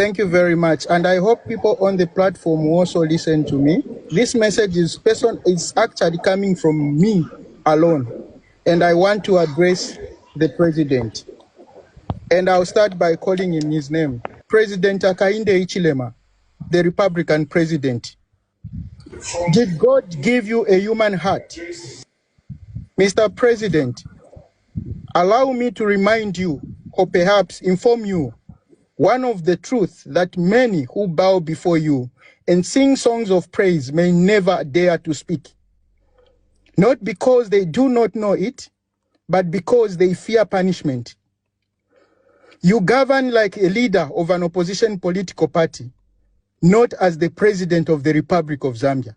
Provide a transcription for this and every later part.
Thank you very much. And I hope people on the platform will also listen to me. This message is actually coming from me alone. And I want to address the president. And I'll start by calling him his name. President Hakainde Hichilema, the Republican president. Did God give you a human heart? Mr. President, allow me to remind you, or perhaps inform you, one of the truths that many who bow before you and sing songs of praise may never dare to speak. Not because they do not know it, but because they fear punishment. You govern like a leader of an opposition political party, not as the president of the Republic of Zambia.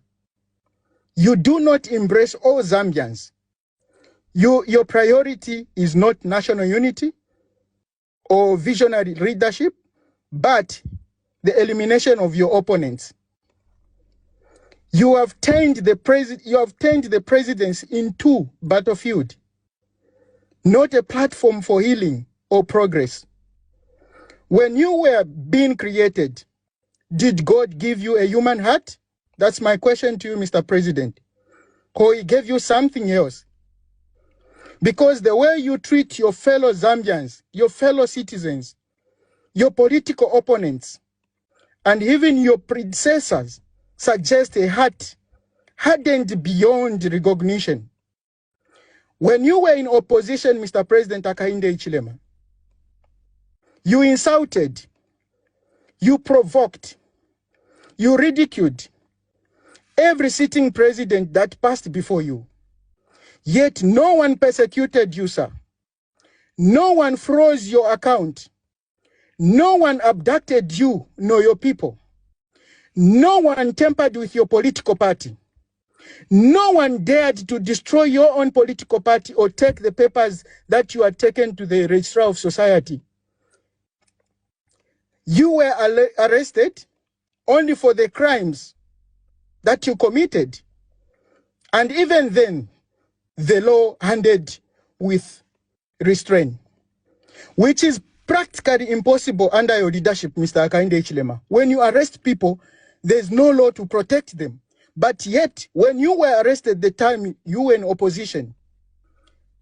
You do not embrace all Zambians. Your priority is not national unity or visionary leadership, but the elimination of your opponents. You have turned the presidency into battlefield, not a platform for healing or progress. When you were being created, did God give you a human heart? That's my question to you, Mr. President. Or he gave you something else? Because the way you treat your fellow Zambians, your fellow citizens, your political opponents, and even your predecessors suggest a heart hardened beyond recognition. When you were in opposition, Mr. President Hakainde Hichilema, you insulted, you provoked, you ridiculed every sitting president that passed before you. Yet no one persecuted you, sir. No one froze your account. No one abducted you nor your people. No one tampered with your political party. No one dared to destroy your own political party or take the papers that you had taken to the Registrar of Society. You were arrested only for the crimes that you committed. And even then, the law handed with restraint, which is practically impossible under your leadership, Mr. Hakainde Hichilema. When you arrest people, there's no law to protect them. But yet, when you were arrested the time you were in opposition,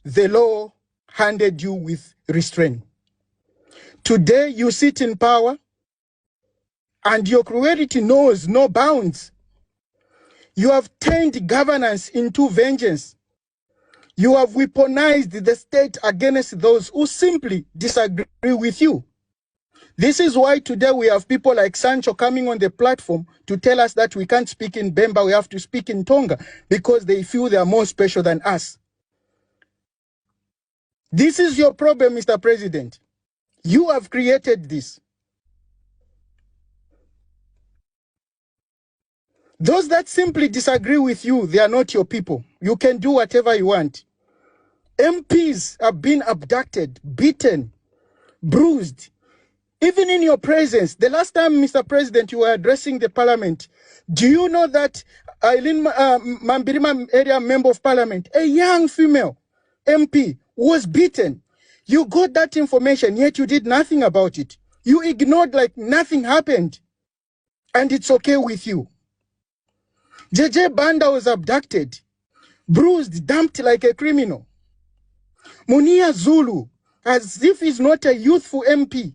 the law handed you with restraint. Today, you sit in power, and your cruelty knows no bounds. You have turned governance into vengeance. You have weaponized the state against those who simply disagree with you. This is why today we have people like Sancho coming on the platform to tell us that we can't speak in Bemba, we have to speak in Tonga, because they feel they are more special than us. This is your problem, Mr. President. You have created this. Those that simply disagree with you, they are not your people. You can do whatever you want. MPs have been abducted, beaten, bruised, even in your presence. The last time, Mr. President, you were addressing the parliament, do you know that Eileen Mambirima area member of parliament, a young female MP, was beaten? You got that information, yet you did nothing about it. You ignored like nothing happened. And it's okay with you. JJ Banda was abducted, bruised, dumped like a criminal. Munia Zulu, as if he's not a youthful MP.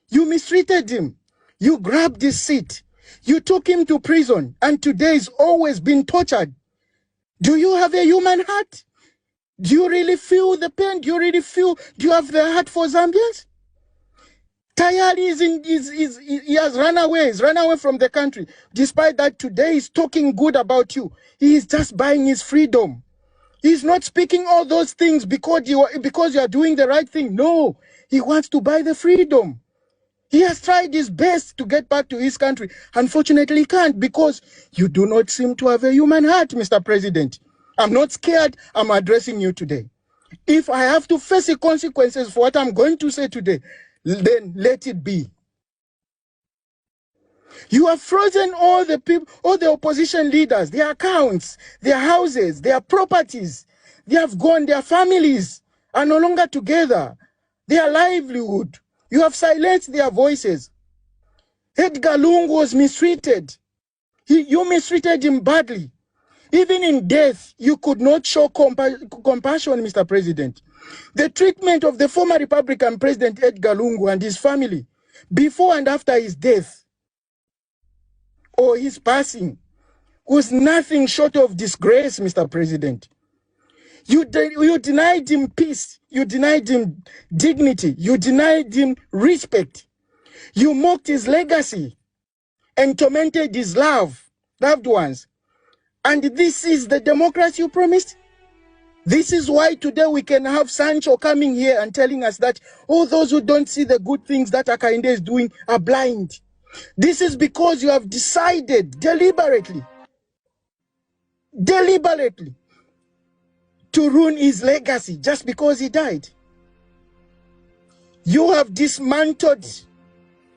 You mistreated him. You grabbed his seat. You took him to prison, and today he's always been tortured. Do you have a human heart? Do you really feel the pain? Do you have the heart for Zambians? Tayari he has run away. He's run away from the country. Despite that, today he's talking good about you. He is just buying his freedom. He's not speaking all those things because you are doing the right thing. No, he wants to buy the freedom. He has tried his best to get back to his country. Unfortunately, he can't because you do not seem to have a human heart, Mr. President. I'm not scared. I'm addressing you today. If I have to face the consequences for what I'm going to say today, then let it be. You have frozen all the people, all the opposition leaders, their accounts, their houses, their properties. They have gone, their families are no longer together. Their livelihood. You have silenced their voices. Edgar Lungu was mistreated. You mistreated him badly. Even in death, you could not show compassion, Mr. President. The treatment of the former Republican President Edgar Lungu and his family before and after his death or his passing was nothing short of disgrace, Mr. President. You denied him peace. You denied him dignity. You denied him respect. You mocked his legacy and tormented his loved ones. And this is the democracy you promised? This is why today we can have Sancho coming here and telling us that all those who don't see the good things that Hakainde is doing are blind. This is because you have decided deliberately to ruin his legacy just because he died. You have dismantled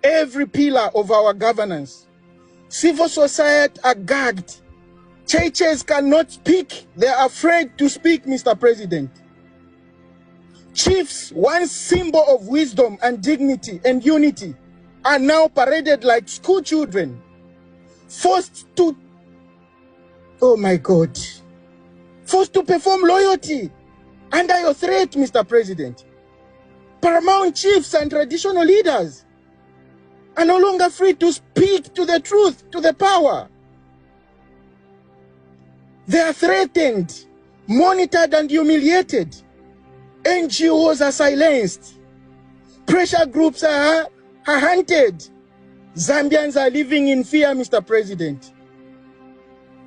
every pillar of our governance. Civil society are gagged. Churches cannot speak. They are afraid to speak, Mr. President. Chiefs, one symbol of wisdom and dignity and unity, are now paraded like school children, forced to, oh my God, forced to perform loyalty under your threat, Mr. President. Paramount chiefs and traditional leaders are no longer free to speak to the truth, to the power. They are threatened, monitored, and humiliated. NGOs are silenced. Pressure groups are hunted. Zambians are living in fear, Mr. President.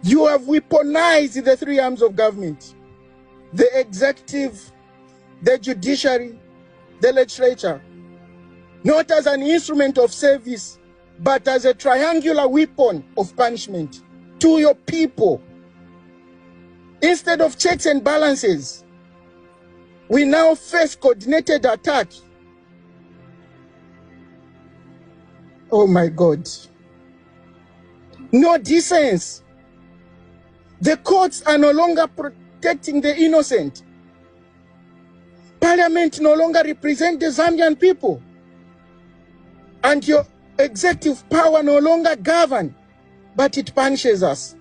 You have weaponized the three arms of government: the executive, the judiciary, the legislature, not as an instrument of service, but as a triangular weapon of punishment to your people. Instead of checks and balances, we now face coordinated attack. Oh my God. No decency. The courts are no longer protecting the innocent. Parliament no longer represents the Zambian people. And your executive power no longer governs, but it punishes us.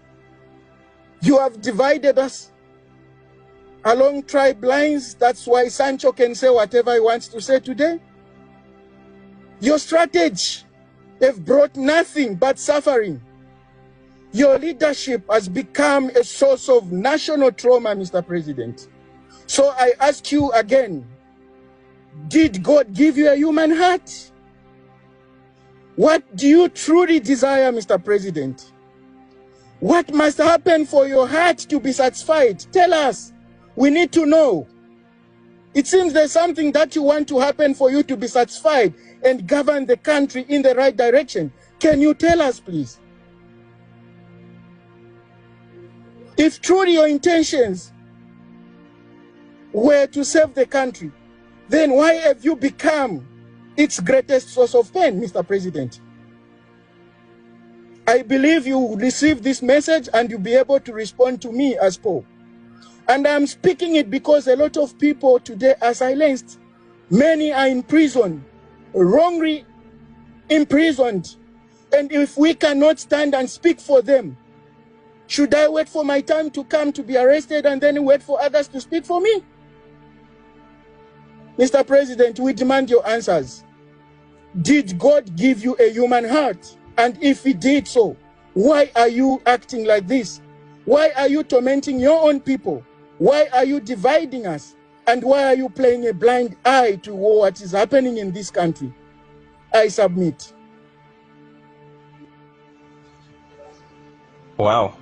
You have divided us along tribe lines. That's why Sancho can say whatever he wants to say today. Your strategy have brought nothing but suffering. Your leadership has become a source of national trauma, Mr. President. So I ask you again, did God give you a human heart? What do you truly desire, Mr. President? What must happen for your heart to be satisfied? Tell us. We need to know. It seems there's something that you want to happen for you to be satisfied and govern the country in the right direction. Can you tell us, please? If truly your intentions were to save the country, then why have you become its greatest source of pain, Mr. President? I believe you will receive this message and you'll be able to respond to me as Paul. And I'm speaking it because a lot of people today are silenced. Many are in prison, wrongly imprisoned. And if we cannot stand and speak for them, should I wait for my time to come to be arrested and then wait for others to speak for me? Mr. President, we demand your answers. Did God give you a human heart? And if he did so, why are you acting like this? Why are you tormenting your own people? Why are you dividing us? And why are you playing a blind eye to what is happening in this country? I submit. Wow.